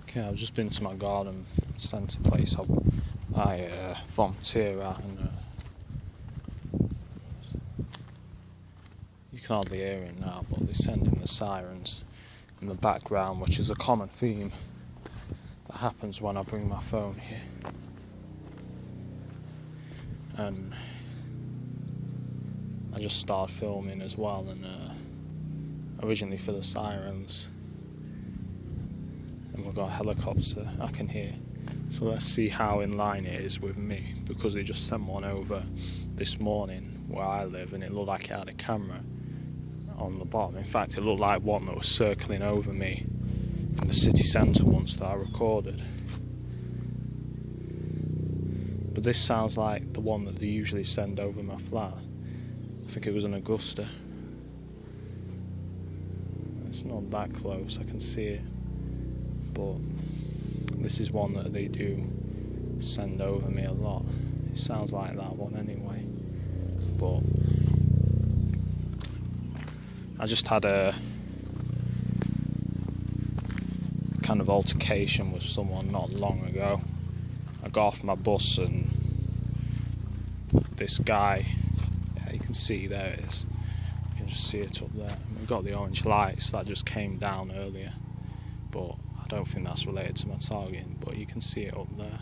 Okay, I've just been to my garden centre place I volunteer at, and you can hardly hear it now, but they're sending the sirens in the background, which is a common theme that happens when I bring my phone here. And I just started filming as well, and originally for the sirens, and we've got a helicopter I can hear. So let's see how in line it is with me, because they just sent one over this morning where I live, and it looked like it had a camera on the bottom. In fact, it looked like one that was circling over me in the city centre once that I recorded. But this sounds like the one that they usually send over my flat. I think it was an Augusta. It's not that close, I can see it, but this is one that they do send over me a lot. It sounds like that one anyway. But I just had a kind of altercation with someone not long ago. I got off my bus and this guy, yeah, you can see there it is. You can just see it up there. We've got the orange lights that just came down earlier, but I don't think that's related to my targeting, but you can see it up there.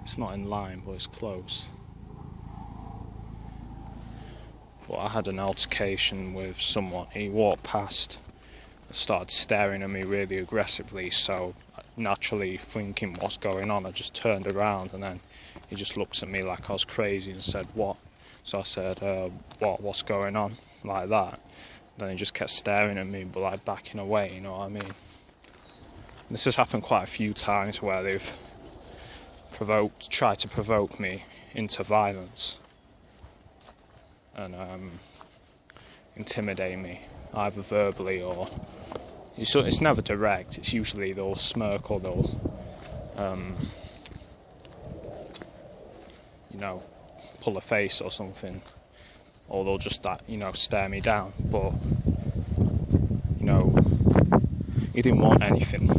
It's not in line, but it's close. But I had an altercation with someone. He walked past and started staring at me really aggressively, so naturally thinking what's going on, I just turned around, and then he just looks at me like I was crazy and said, "What?" So I said, what's going on?" like that. Then he just kept staring at me, but like backing away, you know what I mean? This has happened quite a few times where they've tried to provoke me into violence and intimidate me, either verbally or... It's never direct, it's usually they'll smirk or they'll, pull a face or something, or they'll just, stare me down. But, he didn't want anything,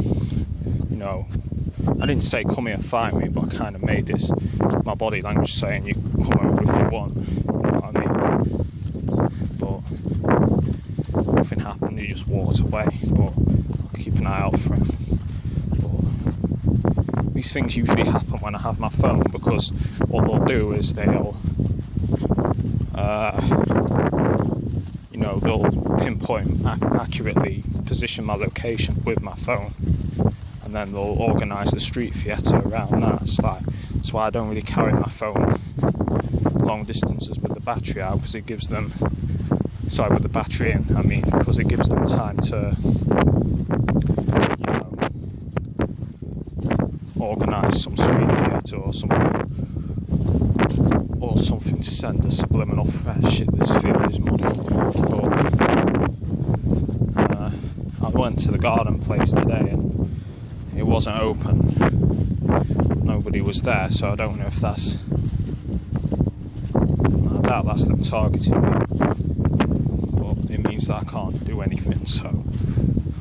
I didn't say come here fight me, but I kind of made my body language saying you come over if you want, you know what I mean? But nothing happened, he just walked away, but I'll keep an eye out for him. But these things usually happen when I have my phone, because what they'll do is they'll pinpoint accurately position my location with my phone, and then they'll organise the street theatre around that. That's why I don't really carry my phone long distances with the battery out, because it gives them, with the battery in, because it gives them time to, organise some street theatre or something to send a subliminal threat. Shit, this field is muddy. But I went to the garden place today and it wasn't open. Nobody was there, so I don't know if I doubt that's them targeting me. But it means that I can't do anything, so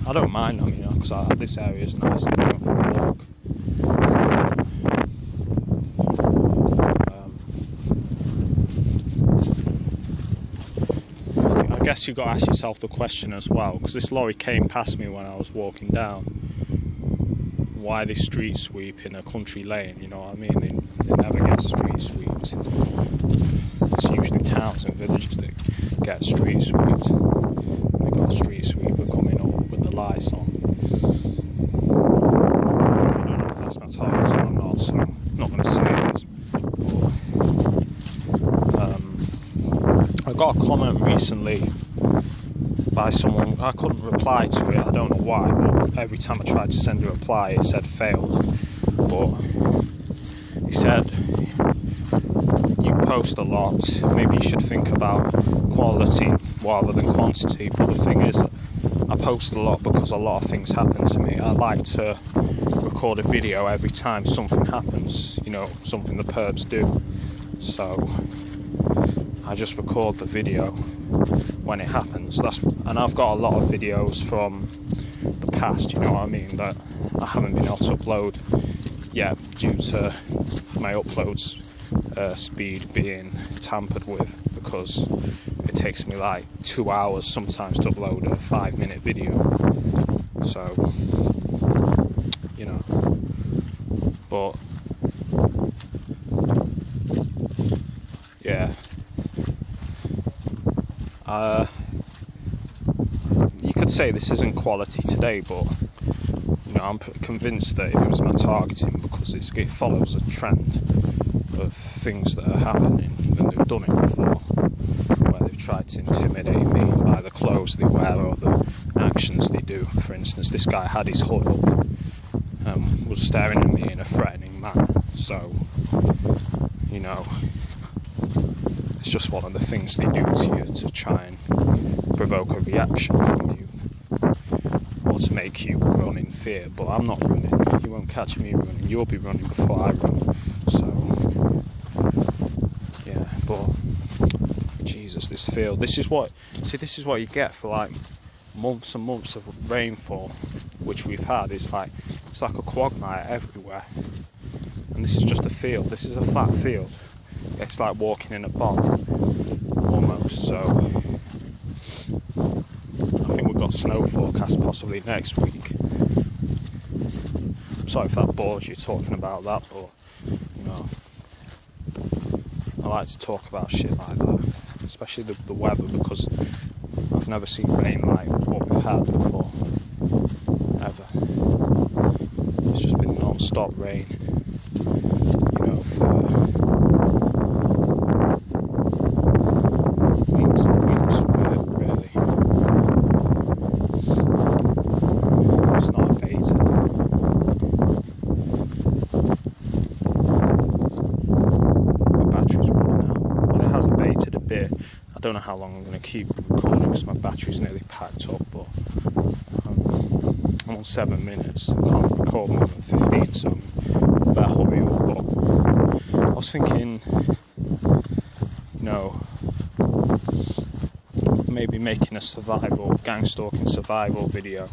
I don't mind, because this area is nice to go for a walk. I guess you've got to ask yourself the question as well, because this lorry came past me when I was walking down. Why they street sweep in a country lane, you know what I mean? They never get street swept. It's usually towns and villages that get street swept. They got a street sweeper coming up with the lights on. I don't know if that's my target or not, so I'm not going to say it. I got a comment recently by someone. I couldn't reply to it, I don't know why, but every time I tried to send a reply it said failed. But he said, you post a lot, maybe you should think about quality rather than quantity. But the thing is, I post a lot because a lot of things happen to me. I like to record a video every time something happens, something the perps do. So I just record the video when it happens. And I've got a lot of videos from the past, you know what I mean, that I haven't been able to upload yet due to my uploads speed being tampered with, because it takes me like 2 hours sometimes to upload a 5-minute video. So, you know, but yeah, you could say this isn't quality today, but you know, I'm convinced that it was my targeting, because it follows a trend of things that are happening, and they've done it before, where they've tried to intimidate me by the clothes they wear or the actions they do. For instance, this guy had his hood up and was staring at me in a threatening manner. So, you know, it's just one of the things they do to you to try and provoke a reaction from you, or to make you run in fear. But I'm not running. You won't catch me running. You'll be running before I run. So, yeah, but Jesus, this field. This is what you get for like months and months of rainfall, which we've had. It's like a quagmire everywhere, and this is just a field. This is a flat field. It's like walking in a bog, almost. So I think we've got snow forecast possibly next week. I'm sorry if that bores you talking about that, but you know, I like to talk about shit like that, especially the weather, because I've never seen rain like what we've had before, ever. It's just been non-stop rain, you know, for weeks and weeks, really. It's not abated. My battery's running out. Well, it has abated a bit. I don't know how long I'm going to keep recording because my battery's nearly packed up, but I'm on 7 minutes. I can't record more than 15, so I better hurry up. But I was thinking, you know, maybe making a gang stalking survival video,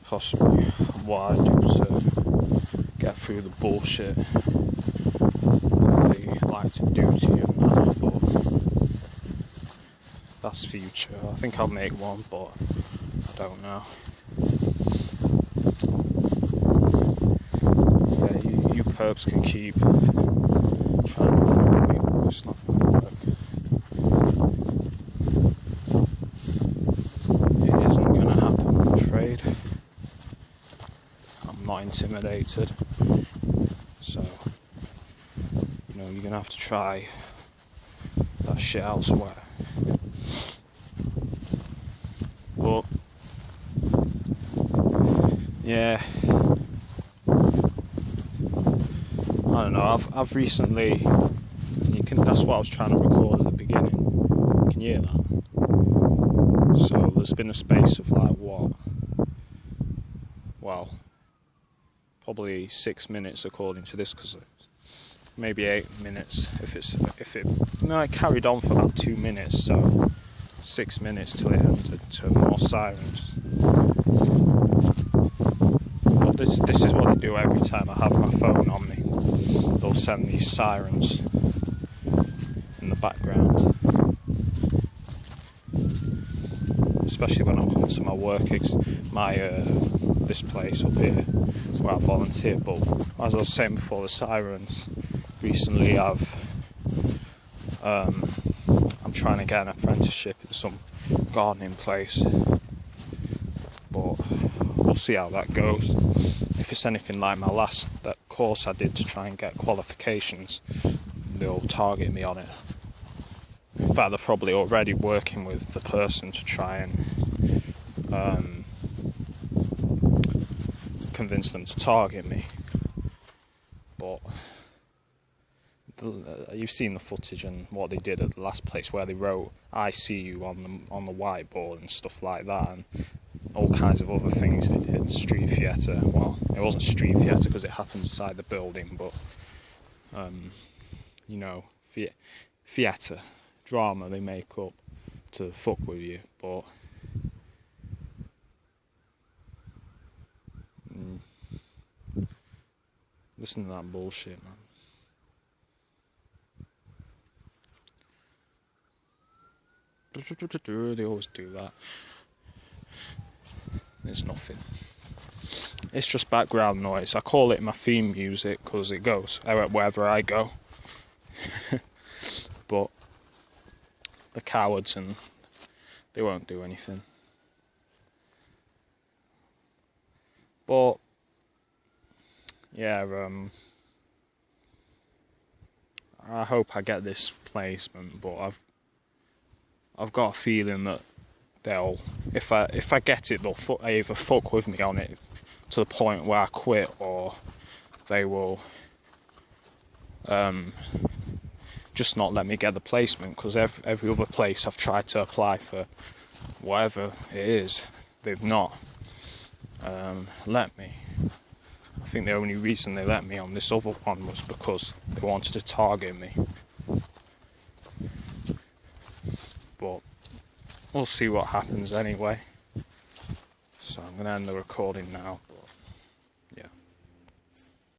possibly what I do to get through the bullshit that they like to do to you and that, but that's future. I think I'll make one, but I don't know. Yeah, you perps can keep trying to follow me, but it's not going to work. It isn't going to happen, I'm afraid. I'm not intimidated. So, you know, you're going to have to try that shit elsewhere. But yeah, I don't know. I've recently. That's what I was trying to record at the beginning. Can you hear that? So there's been a space of like what? Well, probably 6 minutes according to this, because maybe 8 minutes No, it carried on for about 2 minutes. So 6 minutes till it ended to more sirens. But this is what they do every time I have my phone on me. They'll send these sirens in the background, especially when I come to my work, this place up here where I volunteer. But as I was saying before, the sirens recently I'm trying to get an apprenticeship in some gardening place, but we'll see how that goes. If it's anything like my last that course I did to try and get qualifications, they'll target me on it. In fact, they're probably already working with the person to try and convince them to target me. But you've seen the footage and what they did at the last place, where they wrote "I see you" on the whiteboard and stuff like that, and all kinds of other things they did. Street theatre. Well, it wasn't street theatre because it happened inside the building, but you know, theatre, drama they make up to fuck with you. But Listen to that bullshit, man. They always do that. It's nothing. It's just background noise. I call it my theme music because it goes wherever I go. But the cowards, and they won't do anything. But yeah, I hope I get this placement, but I've got a feeling that they'll, if I get it, they'll either fuck with me on it to the point where I quit, or they will just not let me get the placement, because every other place I've tried to apply for whatever it is, they've not let me. I think the only reason they let me on this other one was because they wanted to target me. But we'll see what happens anyway. So I'm going to end the recording now. But